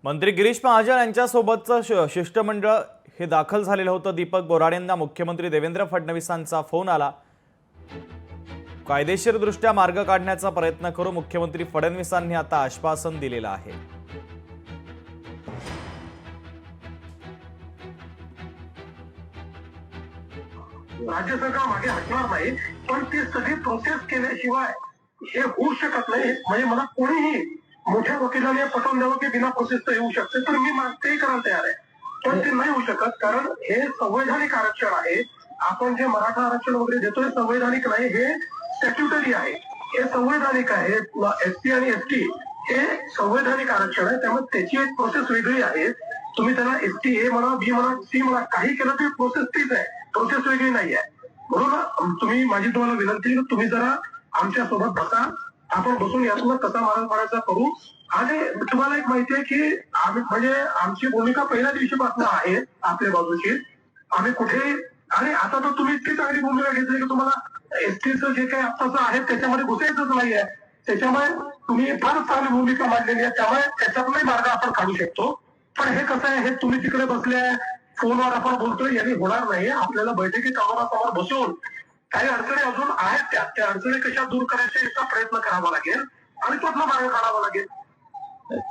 मंत्री गिरीश महाजन यांच्यासोबतचं शिष्टमंडळ हे दाखल झालेलं होतं। दीपक बोराडेंना मुख्यमंत्री देवेंद्र फडणवीसांचा फोन आला। कायदेशीरदृष्ट्या मार्ग काढण्याचा प्रयत्न करू, मुख्यमंत्री फडणवीसांनी आता आश्वासन दिलेलं आहे। राज्य सरकार मागे हटणार नाही, पण ती सगळी प्रोसेस केल्याशिवाय हे होऊ शकत नाही। म्हणजे मला कोणीही मोठ्या वकिलाने पटवून द्यावं की बिना प्रोसेसचं येऊ शकते, तर मी तेही करायला तयार आहे, पण ते नाही होऊ शकत, कारण हे संवैधानिक आरक्षण आहे। आपण जे मराठा आरक्षण वगैरे देतोय संवैधानिक नाही, हे स्टॅट्युटरी आहे, हे संवैधानिक आहे। एसटी आणि एसटी हे संवैधानिक आरक्षण आहे, त्यामुळे त्याची एक प्रोसेस वेगळी आहे। तुम्ही त्याला एसटी ए म्हणा, बी म्हणा, सी म्हणा, काही केलं तरी प्रोसेस तीच आहे, प्रोसेस वेगळी नाही आहे। म्हणून तुम्ही माझी तुम्हाला विनंती की तुम्ही जरा आमच्या सोबत बसा, आपण बसून यातून कसा मार्ग काढायचा करू। आणि तुम्हाला एक माहिती आहे की आम्ही म्हणजे आमची भूमिका पहिल्या दिवशीपासून आहे आपल्या बाजूची। आम्ही कुठे आणि आता तर तुम्ही इतकी चांगली भूमिका घेतली की तुम्हाला एसटीचं जे काही आत्ताचं आहे त्याच्यामध्ये घुसायचंच नाही आहे, त्याच्यामुळे तुम्ही फार चांगली भूमिका मांडलेली आहे, त्यामुळे त्याच्यातलाही मार्ग आपण काढू शकतो। पण हे कसं आहे, हे तुम्ही तिकडे बसले फोनवर आपण बोलतोय यांनी होणार नाही। आपल्याला बैठकीत समोरासमोर बसून काही अडचणी अजून आहेत, त्या अडचणी कशा दूर करायच्या याचा प्रयत्न करावा लागेल आणि त्यातला मार्ग काढावा लागेल।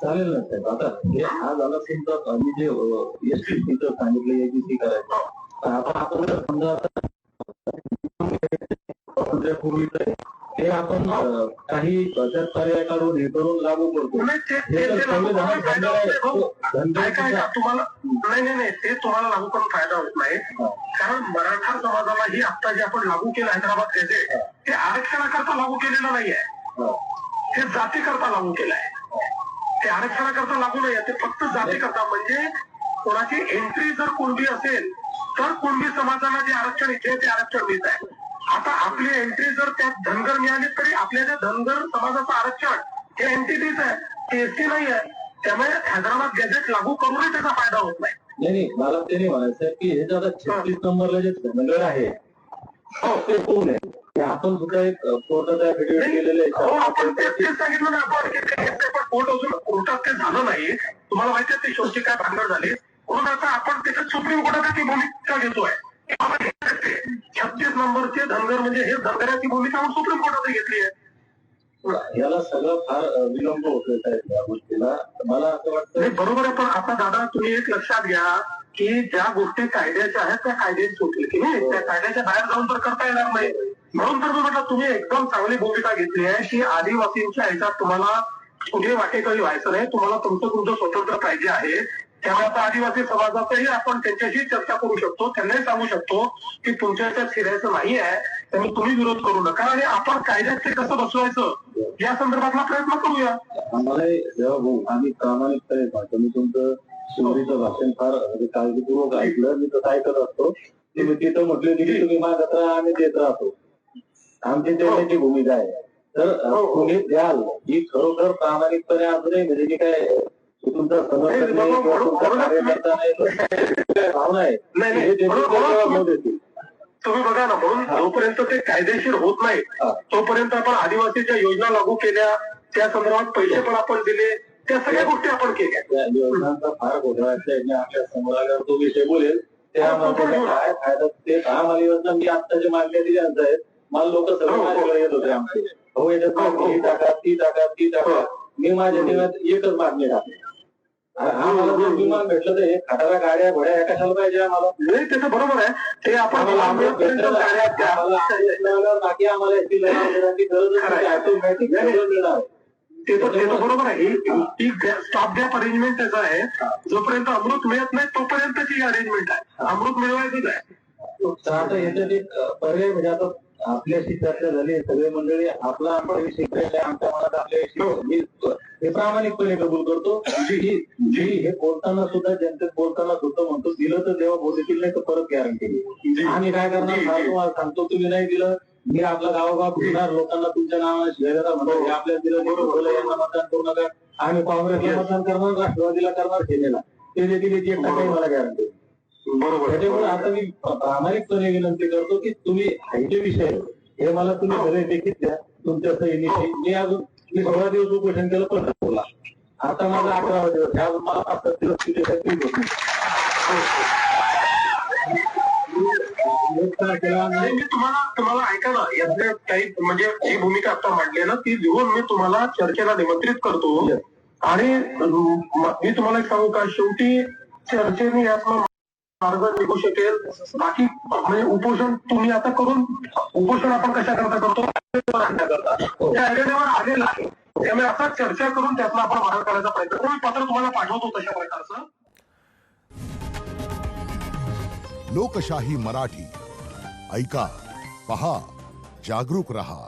चालेल ना साहेब, आता हे हा झाला तुमचा आम्ही जे एसटीचं सांगितलं एजीसी करायचं, आपण समजा ते आपण काही पर्याय काढून हे करून लागू करतो। तुम्हाला नाही ते तुम्हाला लागू करून फायदा होत नाही, कारण मराठा समाजाला ही आता जे आपण लागू केलं हैदराबाद गॅझेट, ते आरक्षणाकरता लागू केलेलं नाहीये, ते जातीकरता लागू केलं आहे। ते आरक्षणाकरता लागू नाही, ते फक्त जातीकरता, म्हणजे कोणाची एंट्री जर कुणबी असेल तर कुणबी समाजाला जे आरक्षण इथे ते आरक्षण मिळत आहे। आता आपली एंट्री जर त्यात धनगर मिळाली तरी आपल्या त्या धनगर समाजाचं आरक्षण हे एंटिटीच आहे, ते एसटी नाही आहे, त्यामुळे हैदराबाद गॅझेट लागू करूनही त्याचा फायदा होत नाही। नाही, मला ते नाही म्हणायचं की हे जर 36 नंबरला जे धनगर आहे ते कोण आहे, ते आपण सुद्धा एक कोर्टात ऍफिडेव्हिट केलेलं आहे। आपण तेच सांगितलं ना आपण, कोर्ट अजून कोर्टात ते झालं नाही। तुम्हाला माहिती आहे ते शेवटी काय भांडण झाले, म्हणून आता आपण त्याच्यात सुप्रीम कोर्टात ती भूमिका घेतोय। 36 नंबरचे धनगर म्हणजे हे धनगराची भूमिका आपण सुप्रीम कोर्टात घेतली आहे। याला सगळं फार विलंब होतोय साहेब या गोष्टीला, मला असं वाटतं। बरोबर आहे, पण आता दादा तुम्ही एक लक्षात घ्या की ज्या गोष्टी कायद्याच्या आहेत त्या कायद्यात सुटले की नाही, त्या कायद्याच्या बाहेर जाऊन तर करता येणार नाही। म्हणून तर मी म्हटलं तुम्ही एकदम चांगली भूमिका घेतली आहे की आदिवासींच्या ह्याच्यात तुम्हाला कुठे वाटेकरी व्हायचं नाही, तुम्हाला तुमचं स्वतंत्र पाहिजे आहे। त्यामुळे आता आदिवासी समाजाचंही आपण त्यांच्याशी चर्चा करू शकतो, त्यांनाही सांगू शकतो की तुमच्या ह्याच्यात फिरायचं नाही आहे, त्यामुळे तुम्ही विरोध करू नका आणि आपण कायद्यात ते कसं बसवायचं या संदर्भातला प्रयत्न करूया। आम्हाला जेव्हा आम्ही प्रामाणिकपणे पाहतो, मी तुमचं सुरुवातीचं भाषण फार काळजीपूर्वक ऐकलं, मी तसं ऐकत असतो। तुम्ही तिथं म्हटले की तुम्ही मागत राहा आम्ही देत राहतो, आमची देण्याची भूमिका आहे, तर तुम्ही द्याल ही खरोखर प्रामाणिकपणे अजूनही म्हणजे की काय तुमचा समर्थक नाही किंवा तुमचा कार्यकर्ता नाही भावना आहे तुम्ही बघा ना। म्हणून जोपर्यंत ते कायदेशीर होत नाही तोपर्यंत आपण आदिवासीच्या योजना लागू केल्या, त्या संदर्भात पैसे पण आपण दिले, त्या सगळ्या गोष्टी आपण केल्या। त्या योजनांचा फार घोटाळा आपल्या समोर आल्यावर तो विषय बोलेल, त्यामध्ये काय फायदा ते आम्हाला योजना मी आता जे मागण्या दिल्या आहेत, मला लोक सगळं माझ्याकडे येत होते आमचे, हो याच्यात ही टाका ती टाका ती टाका, मी माझ्या जीवनात एकच मागणी टाकली। आम्हाला जर विमान भेटलं तर हे खटारा गाड्या घोड्या ह्या कशाला पाहिजे आम्हाला? नाही त्याचं बरोबर आहे, ते आपण बाकी आम्हाला ऑटोमॅटिक मिळणार, ते तर बरोबर आहे। ही स्टॉप गॅप अरेंजमेंट त्याचं आहे, जोपर्यंत अमृत मिळत नाही तोपर्यंतची अरेंजमेंट आहे, अमृत मिळवायचंच आहे। आता याच्यात एक पर्याय म्हणजे आता आपल्याशी चर्चा झाली, सगळे मंडळी आपला विषय आमच्या मनात आपल्याविषयी हे प्रामाणिकपणे कबूल करतो। जी हे बोलताना सुद्धा जनतेत बोलताना सुद्धा म्हणतो दिलं तर देवा बोलतील, नाही तर परत गॅरंटी आम्ही काय करणार सांगतो, तुम्ही नाही दिलं मी आपला गावोगाव फिरणार, लोकांना तुमच्या नावाने शिवाय म्हणतो आपल्याला दिलं यांना मतदान करू नका, आम्ही काँग्रेसला मतदान करणार, राष्ट्रवादीला करणार, सेनेला ते देखील एक टक्के मला गॅरंटी। बरोबर, त्याच्यामुळे आता मी प्रामाणिकपणे विनंती करतो की तुम्ही हायचे विषय हे मला तुम्ही सगळे देखील द्या तुमच्या सहीनिशी। मी अजून 16 दिवस उपोषण केलं पण बोला आता माझा 11वा दिवस आहे. अजून मला 5 दिवस तिथे काही होत नाही, मी तुम्हाला ऐका ना, यातल्या काही म्हणजे जी भूमिका आता मांडली आहे ना, ती लिहून मी तुम्हाला चर्चेला निमंत्रित करतो. आणि मी तुम्हाला एक सांगू का, शेवटी चर्चेने यातला मार्ग निघू शकेल. बाकी म्हणजे उपोषण तुम्ही आता करून, उपोषण आपण कशा करता करतो त्या आयडियावर आलेला आहे. त्यामुळे आता चर्चा करून त्यातला आपण मार्ग काढायचा प्रयत्न करू. मी पत्र तुम्हाला पाठवतो तशा प्रकारचं. लोकशाही मराठी ऐका, पहा, जागरूक रहा.